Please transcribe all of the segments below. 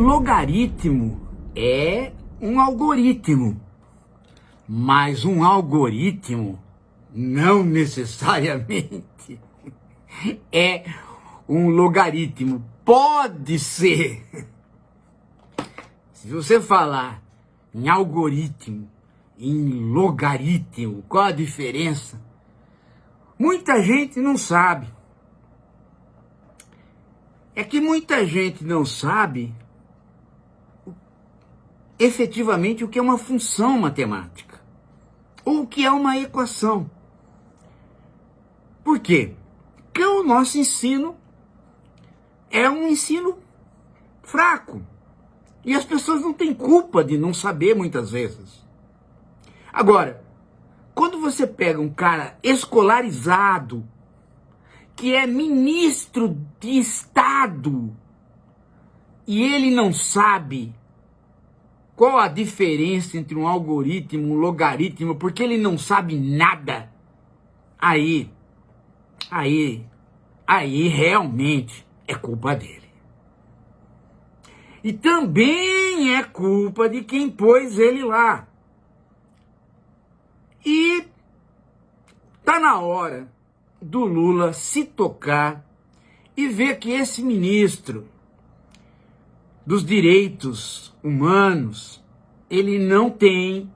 logaritmo é um algoritmo, mas um algoritmo não necessariamente é um logaritmo. Pode ser. Se você falar em algoritmo, em logaritmo, qual a diferença? Muita gente não sabe. É que muita gente não sabe efetivamente o que é uma função matemática ou o que é uma equação. Por quê? Porque o nosso ensino é um ensino fraco. E as pessoas não têm culpa de não saber muitas vezes. Agora, quando você pega um cara escolarizado, que é ministro de Estado, e ele não sabe qual a diferença entre um algoritmo e um logaritmo, porque ele não sabe nada, aí realmente é culpa dele. E também é culpa de quem pôs ele lá. E tá na hora do Lula se tocar e ver que esse ministro dos direitos humanos, ele não tem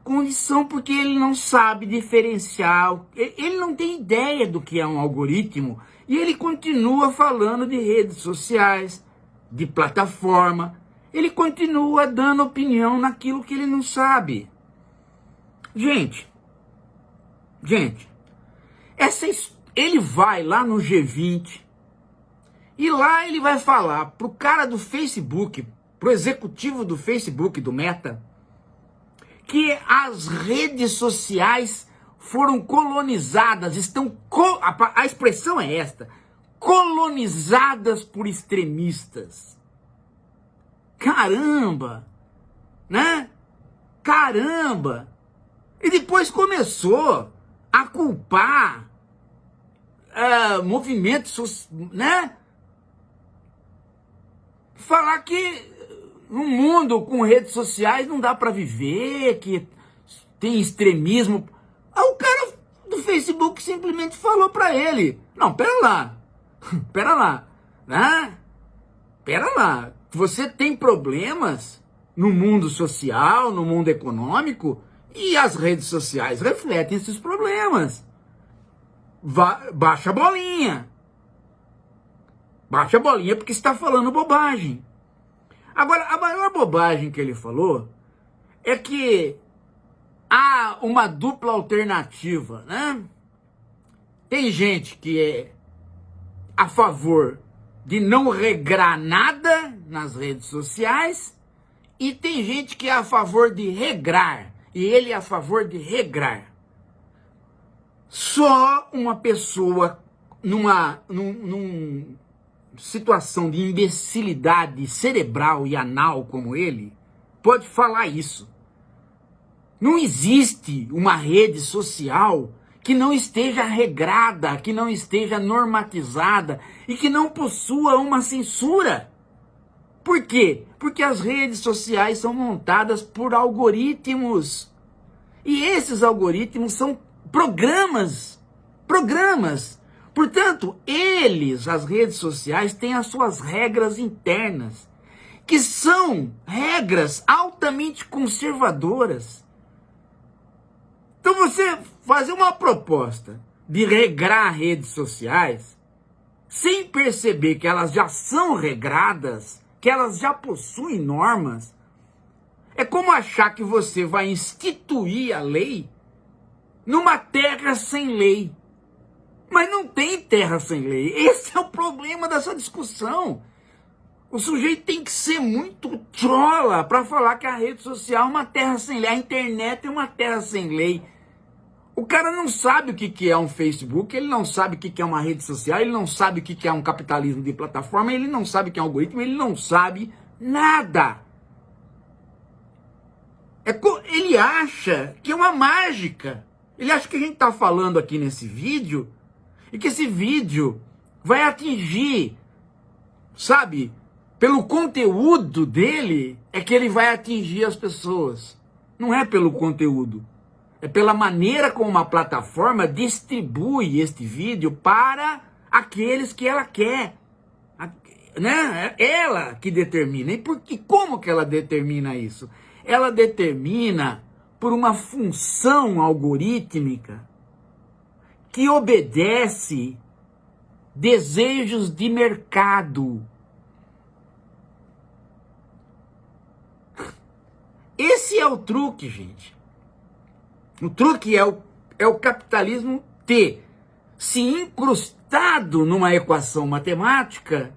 condição, porque ele não sabe diferenciar, ele não tem ideia do que é um algoritmo, e ele continua falando de redes sociais, de plataforma, ele continua dando opinião naquilo que ele não sabe. Gente, ele vai lá no G20 e lá ele vai falar pro cara do Facebook, pro executivo do Facebook, do Meta, que as redes sociais foram colonizadas, a expressão é esta, colonizadas por extremistas. Caramba, né? Caramba! E depois começou a culpar movimentos, né? Falar que no mundo com redes sociais não dá para viver, que tem extremismo. Aí o cara do Facebook simplesmente falou para ele: não, pera lá, né? Pera lá, você tem problemas no mundo social, no mundo econômico, e as redes sociais refletem esses problemas. Baixa a bolinha. Baixa a bolinha porque você está falando bobagem. Agora, a maior bobagem que ele falou é que há uma dupla alternativa, né? Tem gente que é a favor de não regrar nada nas redes sociais e tem gente que é a favor de regrar. E ele é a favor de regrar. Só uma pessoa numa situação de imbecilidade cerebral e anal como ele pode falar isso. Não existe uma rede social que não esteja regrada, que não esteja normatizada e que não possua uma censura. Por quê? Porque as redes sociais são montadas por algoritmos. E esses algoritmos são programas. Portanto, as redes sociais, têm as suas regras internas, que são regras altamente conservadoras. Então você fazer uma proposta de regrar redes sociais, sem perceber que elas já são regradas, que elas já possuem normas, é como achar que você vai instituir a lei numa terra sem lei. Mas não tem terra sem lei. Esse é o problema dessa discussão. O sujeito tem que ser muito trola para falar que a rede social é uma terra sem lei. A internet é uma terra sem lei. O cara não sabe o que é um Facebook, ele não sabe o que é uma rede social, ele não sabe o que é um capitalismo de plataforma, ele não sabe o que é um algoritmo, ele não sabe nada. Ele acha que é uma mágica. Ele acha que a gente está falando aqui nesse vídeo e que esse vídeo vai atingir, sabe, Pelo conteúdo dele é que ele vai atingir as pessoas. Não é pelo conteúdo. É pela maneira como uma plataforma distribui este vídeo para aqueles que ela quer. Né? É ela que determina. E como que ela determina isso? Ela determina por uma função algorítmica que obedece desejos de mercado. Esse é o truque, gente. O truque é o capitalismo ter se incrustado numa equação matemática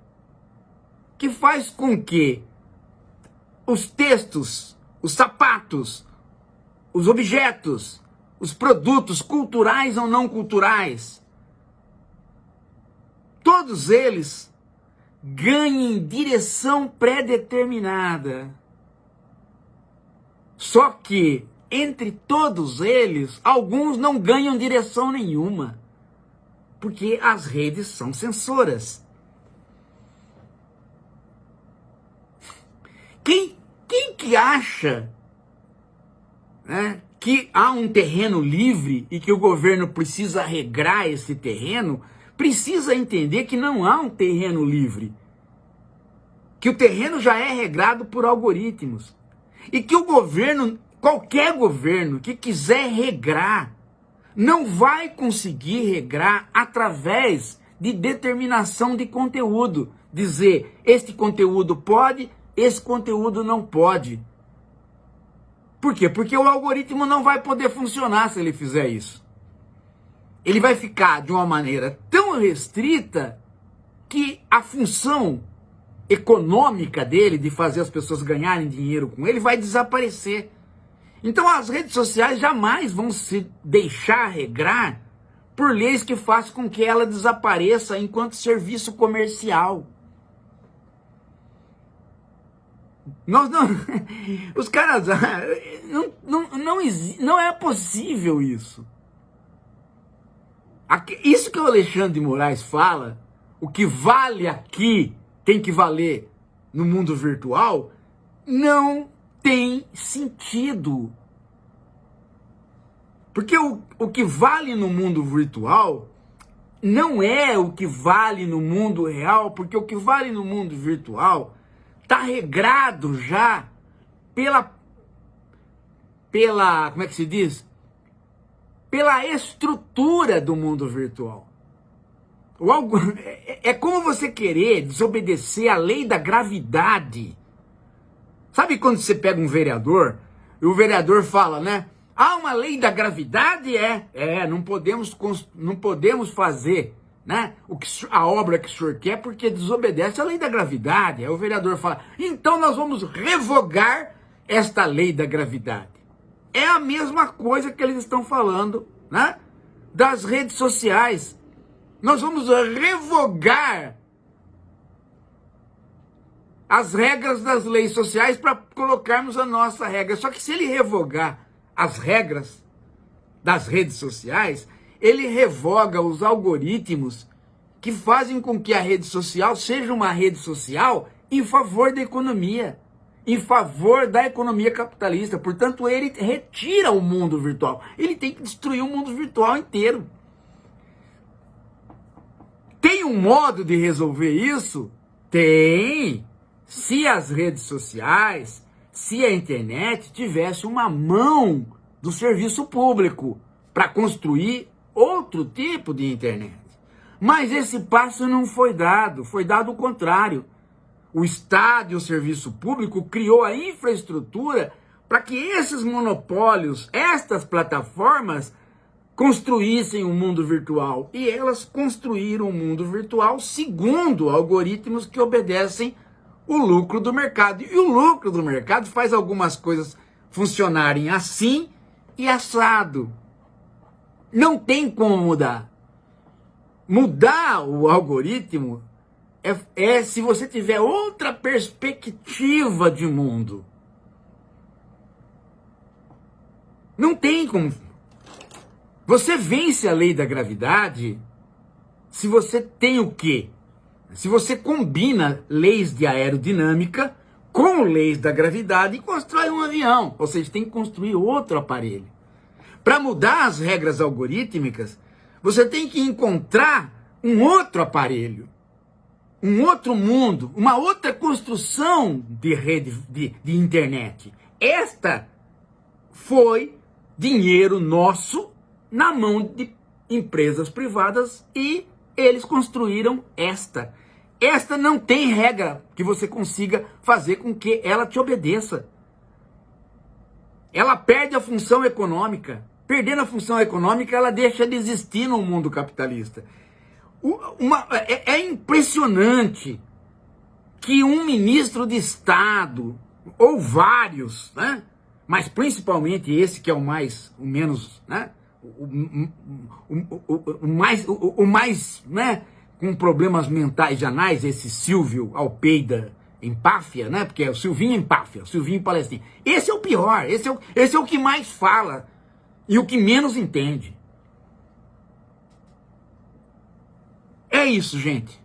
que faz com que os textos, os sapatos, os objetos, os produtos culturais ou não culturais, todos eles ganhem direção pré-determinada. Só que, entre todos eles, alguns não ganham direção nenhuma, porque as redes são censoras. Quem que acha, né, que há um terreno livre e que o governo precisa regrar esse terreno, precisa entender que não há um terreno livre. Que o terreno já é regrado por algoritmos. E que o governo, qualquer governo que quiser regrar, não vai conseguir regrar através de determinação de conteúdo. Dizer, este conteúdo pode, esse conteúdo não pode. Por quê? Porque o algoritmo não vai poder funcionar se ele fizer isso. Ele vai ficar de uma maneira tão restrita que a função econômica dele, de fazer as pessoas ganharem dinheiro com ele, vai desaparecer. Então as redes sociais jamais vão se deixar regrar por leis que façam com que ela desapareça enquanto serviço comercial. Os caras, não é possível isso. Isso que o Alexandre de Moraes fala, o que vale aqui tem que valer no mundo virtual, não tem sentido. Porque o que vale no mundo virtual não é o que vale no mundo real, porque o que vale no mundo virtual está regrado já pela, como é que se diz? Pela estrutura do mundo virtual. É como você querer desobedecer a lei da gravidade. Sabe quando você pega um vereador e o vereador fala, né? Há uma lei da gravidade? Não podemos fazer, né? A obra que o senhor quer porque desobedece a lei da gravidade. Aí o vereador fala, então nós vamos revogar esta lei da gravidade. É a mesma coisa que eles estão falando, né? Das redes sociais. Nós vamos revogar as regras das leis sociais para colocarmos a nossa regra. Só que se ele revogar as regras das redes sociais, ele revoga os algoritmos que fazem com que a rede social seja uma rede social em favor da economia, em favor da economia capitalista. Portanto, ele retira o mundo virtual. Ele tem que destruir o mundo virtual inteiro. Tem um modo de resolver isso? Tem. Se as redes sociais, se a internet tivesse uma mão do serviço público para construir outro tipo de internet. Mas esse passo não foi dado o contrário. O Estado e o serviço público criou a infraestrutura para que esses monopólios, estas plataformas, construíssem um mundo virtual. E elas construíram um mundo virtual segundo algoritmos que obedecem o lucro do mercado. E o lucro do mercado faz algumas coisas funcionarem assim e assado. Não tem como mudar. Mudar o algoritmo é se você tiver outra perspectiva de mundo. Não tem como. Você vence a lei da gravidade se você tem o quê? Se você combina leis de aerodinâmica com leis da gravidade e constrói um avião, ou seja, tem que construir outro aparelho. Para mudar as regras algorítmicas, você tem que encontrar um outro aparelho, um outro mundo, uma outra construção de rede de internet. Esta foi dinheiro nosso na mão de empresas privadas e eles construíram esta. Esta não tem regra que você consiga fazer com que ela te obedeça. Ela perde a função econômica. Perdendo a função econômica, ela deixa de existir no mundo capitalista. É impressionante que um ministro de Estado, ou vários, né? Mas principalmente esse que é o menos, né? O mais, né? Com problemas mentais anais, esse Silvio Almeida Empáfia, né? Porque é o Silvinho Empáfia, o Silvinho Palestino. Esse é o pior, esse é o que mais fala e o que menos entende. É isso, gente.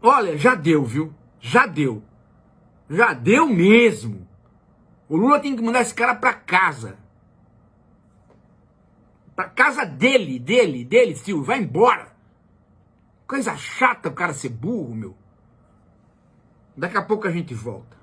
Olha, já deu, viu? Já deu. Já deu mesmo. O Lula tem que mandar esse cara pra casa. Pra casa dele, Silvio. Vai embora. Coisa chata o cara ser burro, meu. Daqui a pouco a gente volta.